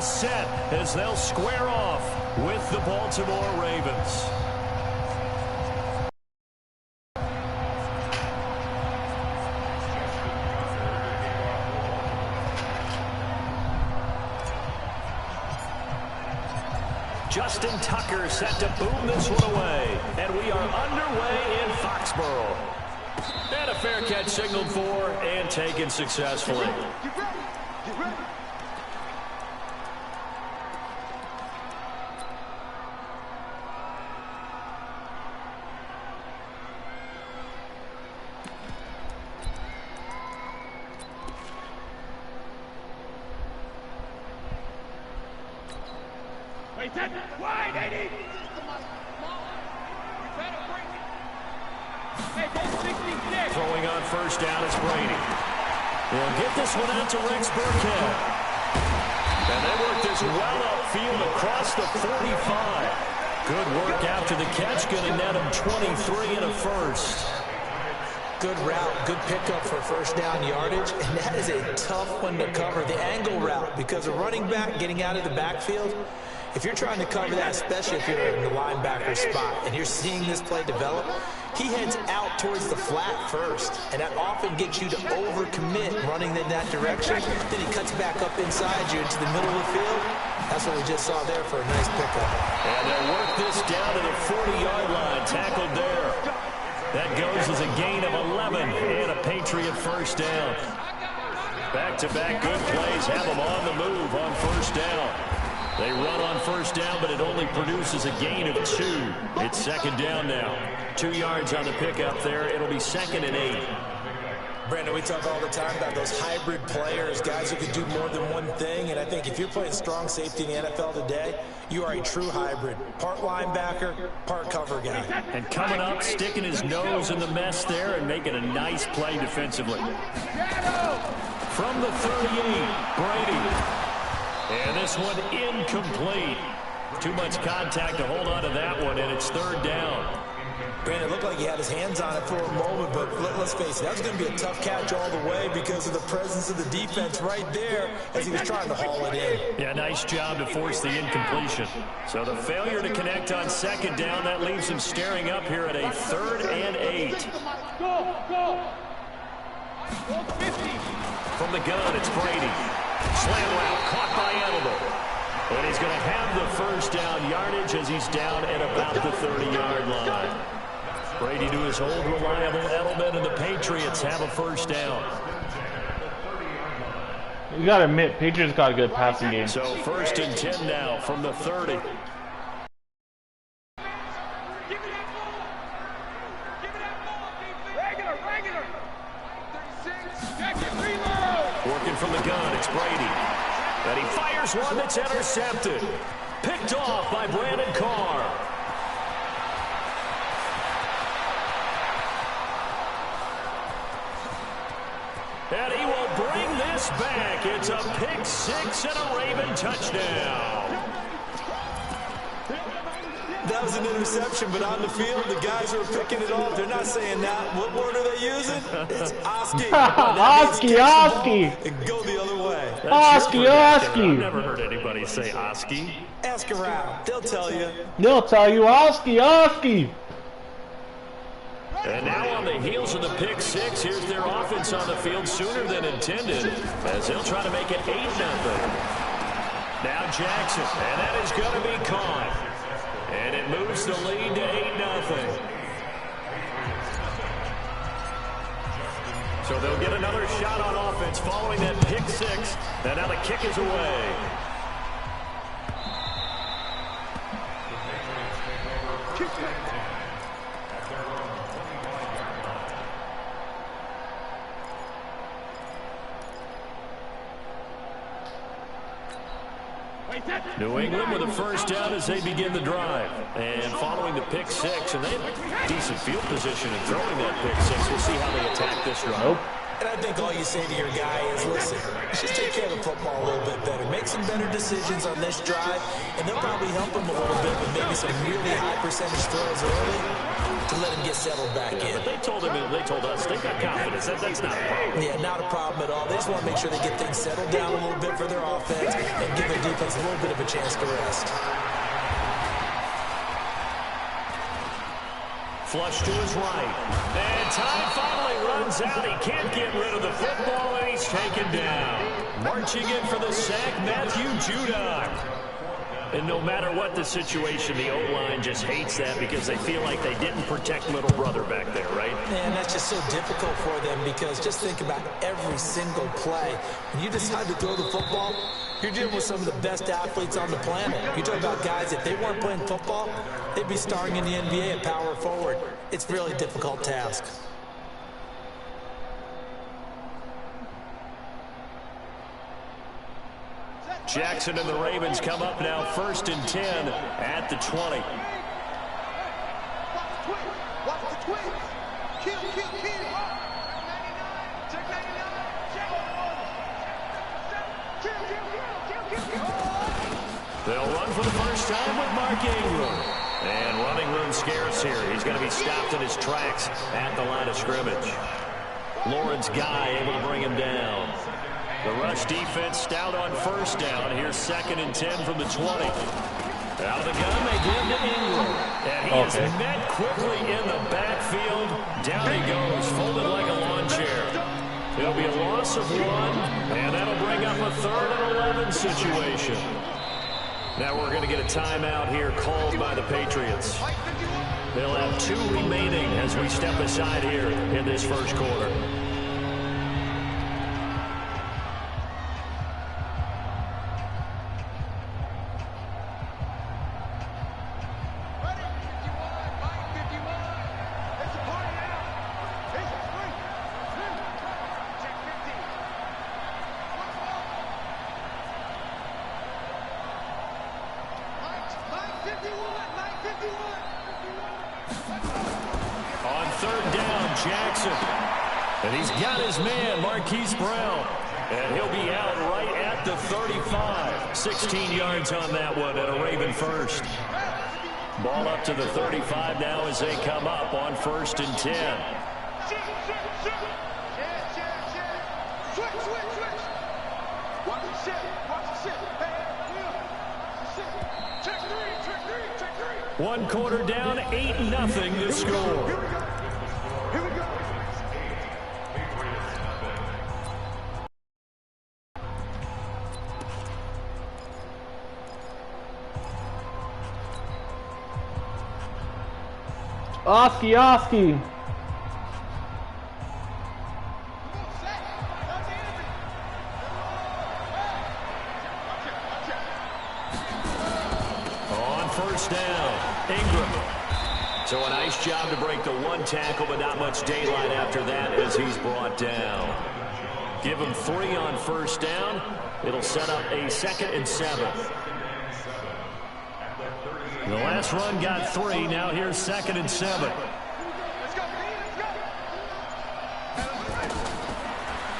last set as they'll square off with the Baltimore Ravens. Justin Tucker set to boom this one away. And we are underway in Foxborough. And a fair catch signaled for and taken successfully. Throwing on first down is Brady. They'll get this one out to Rex Burkhead. And they work this well upfield across the 45. Good work after the catch. Going to net him 23 and a first. Good route, good pickup for first down yardage, and that is a tough one to cover, the angle route, because a running back getting out of the backfield, if you're trying to cover that, especially if you're in the linebacker spot, and you're seeing this play develop, he heads out towards the flat first, and that often gets you to overcommit running in that direction. Then he cuts back up inside you into the middle of the field. That's what we just saw there for a nice pickup. And they'll work this down to the 40-yard line, tackled there. That goes as a gain of 11 and a Patriot first down. Back-to-back good plays have them on the move on first down. They run on first down, but it only produces a gain of 2. It's second down now. 2 yards on the pickup there. It'll be 2nd and 8. Brandon, we talk all the time about those hybrid players, guys who can do more than one thing, and I think if you're playing strong safety in the NFL today, you are a true hybrid. Part linebacker, part cover guy. And coming up, sticking his nose in the mess there and making a nice play defensively. From the 38, Brady. And this one incomplete. Too much contact to hold on to that one, and it's third down. Brandon, it looked like he had his hands on it for a moment, but let's face it, that was going to be a tough catch all the way because of the presence of the defense right there as he was trying to haul it in. Yeah, nice job to force the incompletion. So the failure to connect on second down, that leaves him staring up here at a 3rd and 8. From the gun, it's Brady. Slam route, caught by Edelman. And he's going to have the first down yardage as he's down at about the 30-yard line. Brady to his old reliable Edelman, and the Patriots have a first down. You got to admit, Patriots got a good passing game. So 1st and 10 now from the 30. Working from the gun, it's Brady. And he fires one that's intercepted. Picked off by Brandon Carr. And he will bring this back. It's a pick 6 and a Raven touchdown. That was an interception, but on the field, the guys who are picking it off, they're not saying that. What word are they using? It's Oski. Oski. And go the other way. Oski. I've never heard anybody say Oski. Ask around. They'll tell you. They'll tell you Oski. And now on the heels of the pick 6, here's their offense on the field sooner than intended as they'll try to make it 8-0. Now Jackson, and that is going to be caught. And it moves the lead to 8-0. So they'll get another shot on offense following that pick 6. And now the kick is away. New England with a first down as they begin the drive. And following the pick 6, and they have decent field position in throwing that pick 6. We'll see how they attack this drive. Nope. And I think all you say to your guy is, listen, just take care of the football a little bit better. Make some better decisions on this drive, and they'll probably help him a little bit with maybe some really high percentage throws early to let him get settled back in. But they told us they got confidence. That's not a problem. Yeah, not a problem at all. They just want to make sure they get things settled down a little bit for their offense and give their defense a little bit of a chance to rest. Flush to his right. And time finally runs out. He can't get rid of the football, and he's taken down. Marching in for the sack, Matthew Judon. And no matter what the situation, the O-line just hates that because they feel like they didn't protect little brother back there, right? And that's just so difficult for them because just think about every single play. When you decide to throw the football, you're dealing with some of the best athletes on the planet. You talk about guys, if they weren't playing football, they'd be starring in the NBA at power forward. It's a really difficult task. Jackson and the Ravens come up now 1st and 10 at the 20. Watch the twins. Kill. Check 99. They'll run for the first time with Mark Ingram. And running room scarce here. He's going to be stopped in his tracks at the line of scrimmage. Lawrence Guy able to bring him down. The rush defense stout on 1st down. Here's 2nd and 10 from the 20. Out of the gun, they give to Ingram. And he is met quickly in the backfield. Down he goes, folded like a lawn chair. It'll be a loss of 1, and that'll bring up a 3rd and 11 situation. Now we're going to get a timeout here called by the Patriots. They'll have 2 remaining as we step aside here in this first quarter. On 3rd down, Jackson. And he's got his man, Marquise Brown. And he'll be out right at the 35. 16 yards on that one and a Raven first. Ball up to the 35 now as they come up on 1st and 10. One quarter down, 8-0 to score. Oski. On 1st down, Ingram. So a nice job to break the 1 tackle, but not much daylight after that as he's brought down. Give him 3 on 1st down. It'll set up a 2nd and 7. The last run got 3. Now here's 2nd and 7.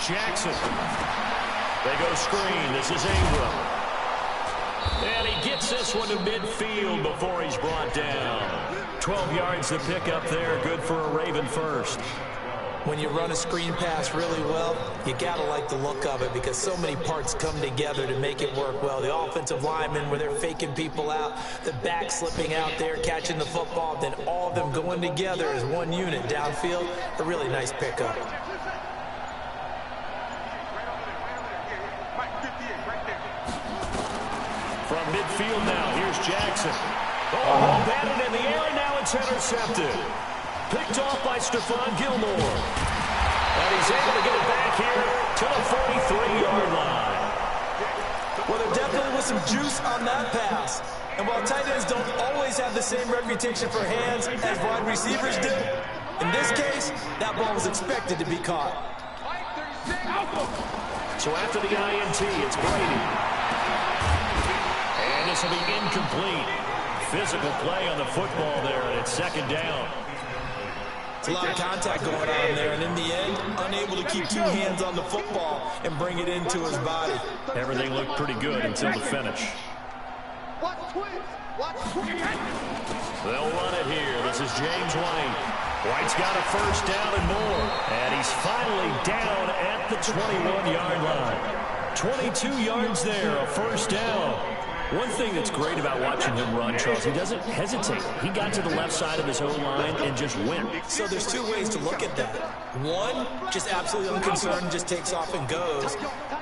Jackson. They go screen. This is Ingram. And he gets this one to midfield before he's brought down. 12 yards to pick up there. Good for a Raven first. When you run a screen pass really well, you got to like the look of it because so many parts come together to make it work well. The offensive linemen, where they're faking people out, the back slipping out there, catching the football, then all of them going together as one unit downfield. A really nice pickup. From midfield now, here's Jackson. Oh, batted in the air, and now it's intercepted. Picked off by Stephon Gilmore. And he's able to get it back here to the 43-yard line. Well, there definitely was some juice on that pass. And while tight ends don't always have the same reputation for hands as wide receivers do, in this case, that ball was expected to be caught. So after the INT, it's Brady. And this will be incomplete. Physical play on the football there, and it's 2nd down. It's a lot of contact going on there, and in the end, unable to keep two hands on the football and bring it into his body. Everything looked pretty good until the finish. Watch the twins. Watch the twins. They'll run it here. This is James White. White's got a first down and more. And he's finally down at the 21-yard line. 22 yards there, a first down. One thing that's great about watching him run, Charles, he doesn't hesitate. He got to the left side of his own line and just went. So there's two ways to look at that. One, just absolutely unconcerned, just takes off and goes.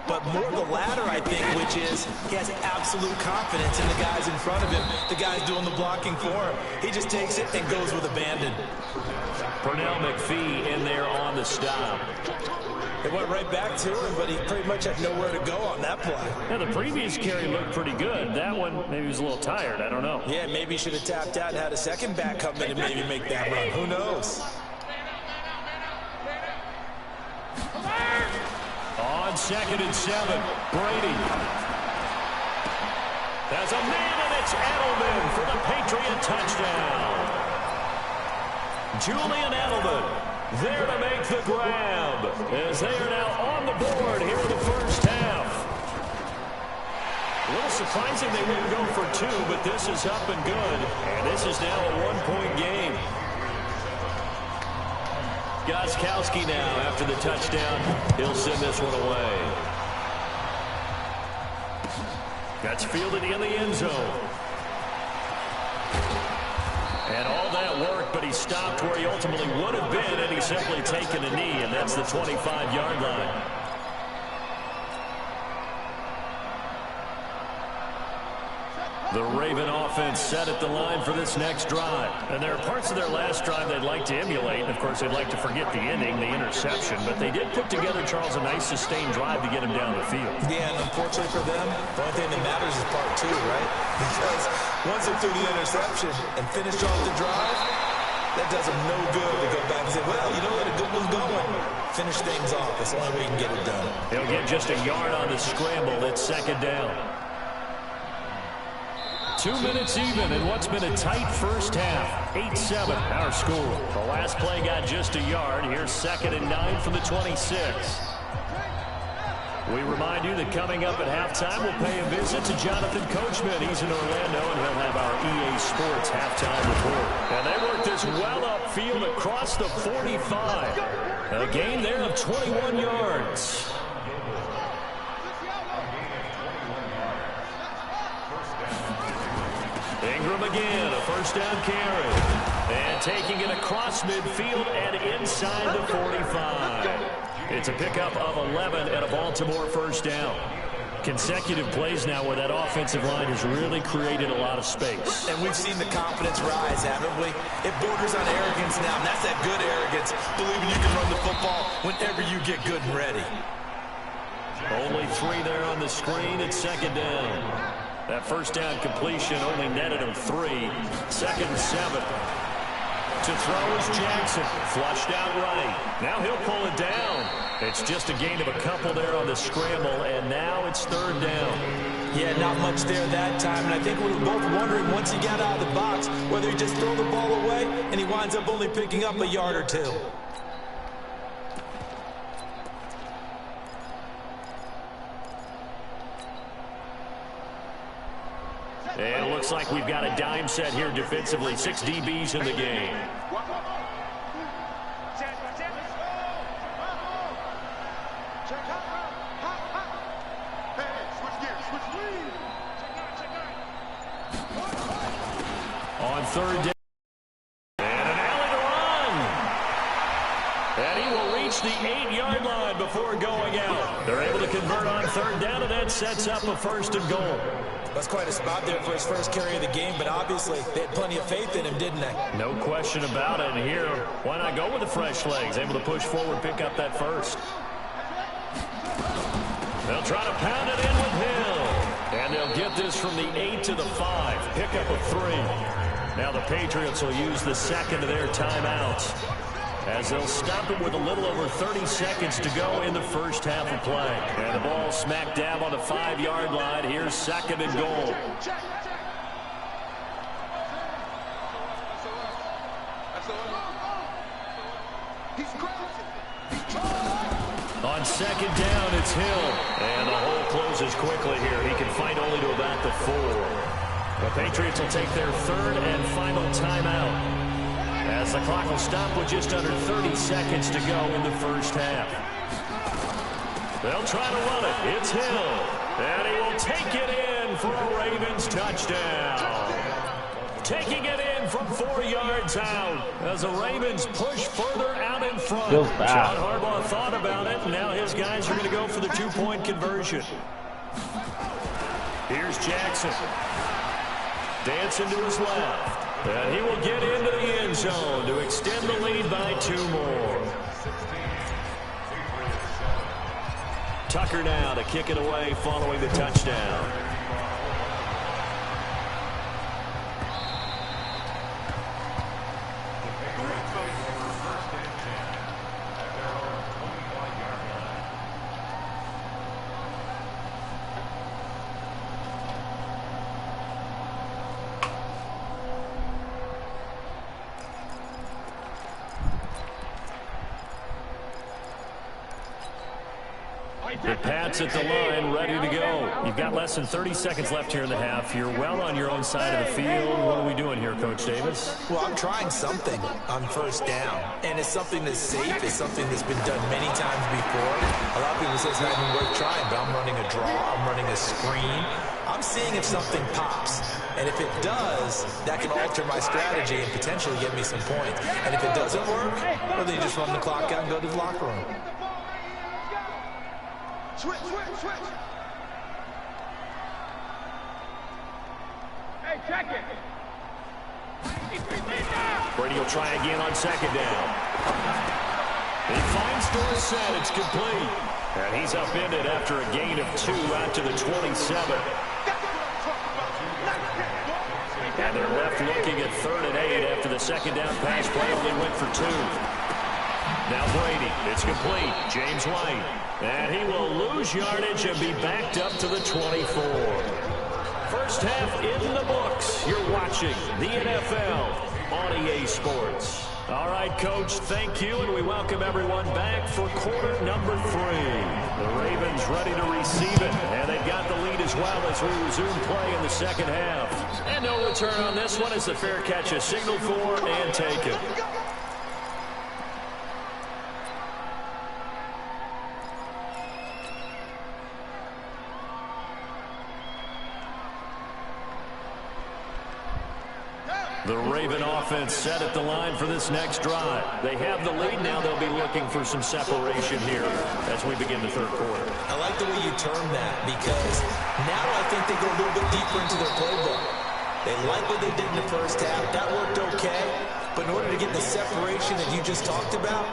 But more the latter, I think, which is he has absolute confidence in the guys in front of him, the guys doing the blocking for him. He just takes it and goes with abandon. Pernell McPhee in there on the stop. It went right back to him, but he pretty much had nowhere to go on that play. Yeah, the previous carry looked pretty good. That one, maybe he was a little tired. I don't know. Yeah, maybe he should have tapped out and had a second back come in and maybe make that run. Who knows? On 2nd and 7, Brady. There's a man, and it's Edelman for the Patriot touchdown. Julian Edelman there to make the grab as they are now on the board here in the first half. A little surprising they wouldn't go for two, but this is up and good. And this is now a one-point game. Gostkowski now after the touchdown. He'll send this one away. That's fielded in the end zone. And all that work, but he stopped where he ultimately would have been, and he's simply taken a knee, and that's the 25-yard line. The Raven offense set at the line for this next drive. And there are parts of their last drive they'd like to emulate. And, of course, they'd like to forget the ending, the interception. But they did put together, Charles, a nice sustained drive to get him down the field. Yeah, and unfortunately for them, the only thing that matters is part two, right? Because once they threw the interception and finished off the drive, that does them no good to go back and say, well, you know what, a good one's going. Finish things off. That's the only way you can get it done. He'll get just a yard on the scramble. It's 2nd down. 2 minutes even in what's been a tight first half. 8-7 our score. The last play got just a yard. Here's 2nd and 9 from the 26. We remind you that coming up at halftime, we'll pay a visit to Jonathan Coachman. He's in Orlando, and he'll have our EA Sports halftime report. And they work this well upfield across the 45. A gain there of 21 yards. Ingram again, a first down carry. And taking it across midfield and inside the 45. It's a pickup of 11 and a Baltimore first down. Consecutive plays now where that offensive line has really created a lot of space. And we've seen the confidence rise, haven't we? It borders on arrogance now, and that's that good arrogance, believing you can run the football whenever you get good and ready. Only 3 there on the screen. It's 2nd down. That first down completion only netted him 3. 2nd and 7. To throw is Jackson. Flushed out right. Now he'll pull it down. It's just a gain of a couple there on the scramble, and now it's 3rd down. Yeah, not much there that time, and I think we were both wondering once he got out of the box whether he just throw the ball away and he winds up only picking up a yard or two. And it looks like we've got a dime set here defensively. 6 DBs in the game. On 3rd down. And an alley to run. And he will reach the 8-yard line before going out. They're able to convert on 3rd down, and that sets up a 1st and goal. That's quite a spot there for his first carry of the game, but obviously they had plenty of faith in him, didn't they? No question about it. And here, why not go with the fresh legs? Able to push forward, pick up that first. They'll try to pound it in with Hill. And they'll get this from the 8 to the 5. Pick up a 3. Now the Patriots will use the 2nd of their timeouts, as they'll stop it with a little over 30 seconds to go in the first half of play. And the ball smack dab on the 5-yard line. Here's 2nd and goal. On second down, it's Hill. And the hole closes quickly here. He can fight only to about the 4. The Patriots will take their third and final timeout, as the clock will stop with just under 30 seconds to go in the first half. They'll try to run it. It's Hill. And he will take it in for a Ravens touchdown. Taking it in from 4 yards out as the Ravens push further out in front. John Harbaugh thought about it, and now his guys are going to go for the 2-point conversion. Here's Jackson. Dancing to his left. And he will get into the end zone to extend the lead by 2 more. Tucker now to kick it away following the touchdown. The Pats at the line, ready to go. You've got less than 30 seconds left here in the half. You're well on your own side of the field. What are we doing here, Coach Davis? Well, I'm trying something on first down, and it's something that's safe. It's something that's been done many times before. A lot of people say it's not even worth trying, but I'm running a draw. I'm running a screen. I'm seeing if something pops. And if it does, that can alter my strategy and potentially get me some points. And if it doesn't work, well, then you just run the clock out and go to the locker room. Switch. Hey, check it. Brady will try again on second down. He finds Dorsett. It's complete. And he's upended after a gain of 2 out to the 27. And they're left looking at 3rd and 8 after the second down pass play only went for 2. Now Brady, it's complete. James White. And he will lose yardage and be backed up to the 24. First half in the books. You're watching the NFL on EA Sports. All right, Coach, thank you, and we welcome everyone back for quarter number 3. The Ravens ready to receive it, and they've got the lead as well as we resume play in the second half. And no return on this one as the fair catch is signaled for and taken. The Raven offense set at the line for this next drive. They have the lead. Now they'll be looking for some separation here as we begin the third quarter. I like the way you term that because now I think they go a little bit deeper into their playbook. They like what they did in the first half. That worked okay. But in order to get the separation that you just talked about,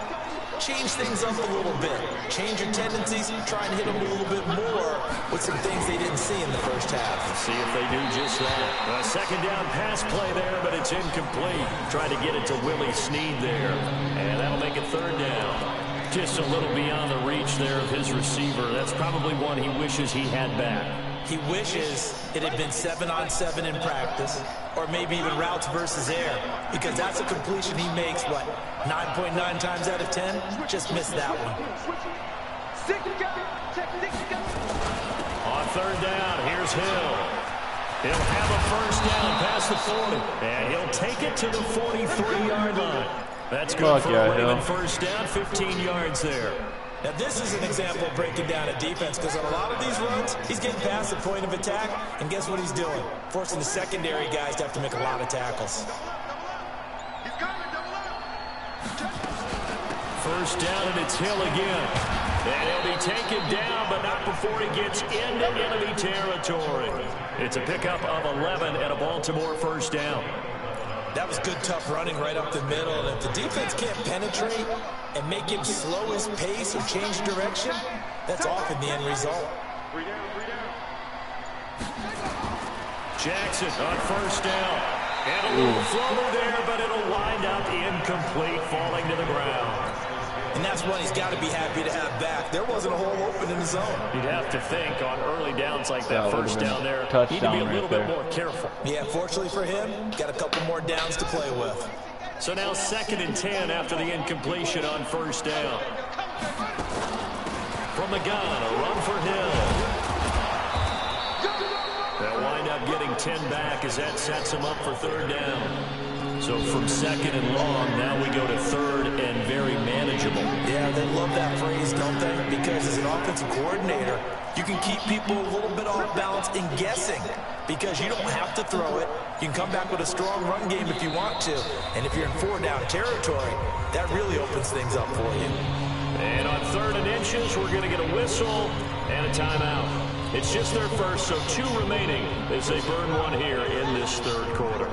change things up a little bit. Change your tendencies. Try and hit them a little bit more with some things they didn't see in the first half. See if they do just that. A second down pass play there, but it's incomplete. Trying to get it to Willie Snead there. And that'll make it 3rd down. Just a little beyond the reach there of his receiver. That's probably one he wishes he had back. He wishes it had been 7-on-7 in practice, or maybe even routes versus air, because that's a completion he makes, 9.9 times out of 10? Just missed that one. On 3rd down, here's Hill. He'll have a first down past the 40, and he'll take it to the 43-yard line. That's good for a Raven first down, 15 yards there. Now, this is an example of breaking down a defense because on a lot of these runs, he's getting past the point of attack, and guess what he's doing? Forcing the secondary guys to have to make a lot of tackles. First down, and it's Hill again. And he'll be taken down, but not before he gets into enemy territory. It's a pickup of 11 and a Baltimore first down. That was good, tough running right up the middle. And if the defense can't penetrate and make him slow his pace or change direction, that's often the end result. Jackson on first down. And a little floater there, but it'll wind up incomplete, falling to the ground. And that's one he's got to be happy to have back. There wasn't a hole open in the zone. You'd have to think on early downs like that, first down there, need to be a little bit more careful. Yeah, fortunately for him, got a couple more downs to play with. So now 2nd and 10 after the incompletion on first down. From the gun, a run for Hill. They'll wind up getting 10 back as that sets them up for third down. So from second and long, now we go to third and very manageable. Yeah, they love that phrase, don't they? Because as an offensive coordinator, you can keep people a little bit off balance and guessing because you don't have to throw it. You can come back with a strong run game if you want to. And if you're in 4-down territory, that really opens things up for you. And on 3rd and inches, we're going to get a whistle and a timeout. It's just their first, so 2 remaining as they burn one here in this third quarter.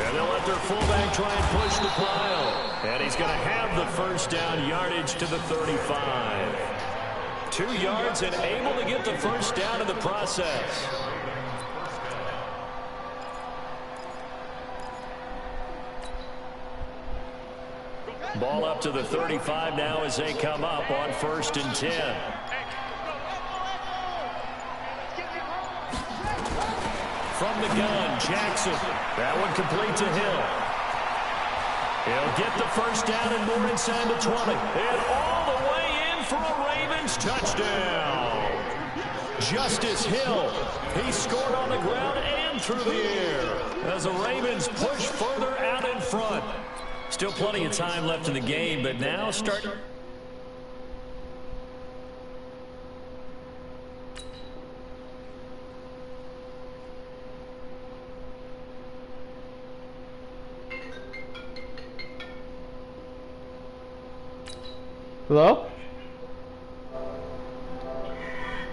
And they'll let their fullback try and push the pile. And he's going to have the first down yardage to the 35. 2 yards and able to get the first down in the process. Ball up to the 35 now as they come up on 1st and 10. From the gun, Jackson. That one complete to Hill. He'll get the first down and more inside the 20. And all the way in for a Ravens touchdown. Justice Hill. He scored on the ground and through the air as the Ravens push further out in front. Still plenty of time left in the game, but now start. Hello?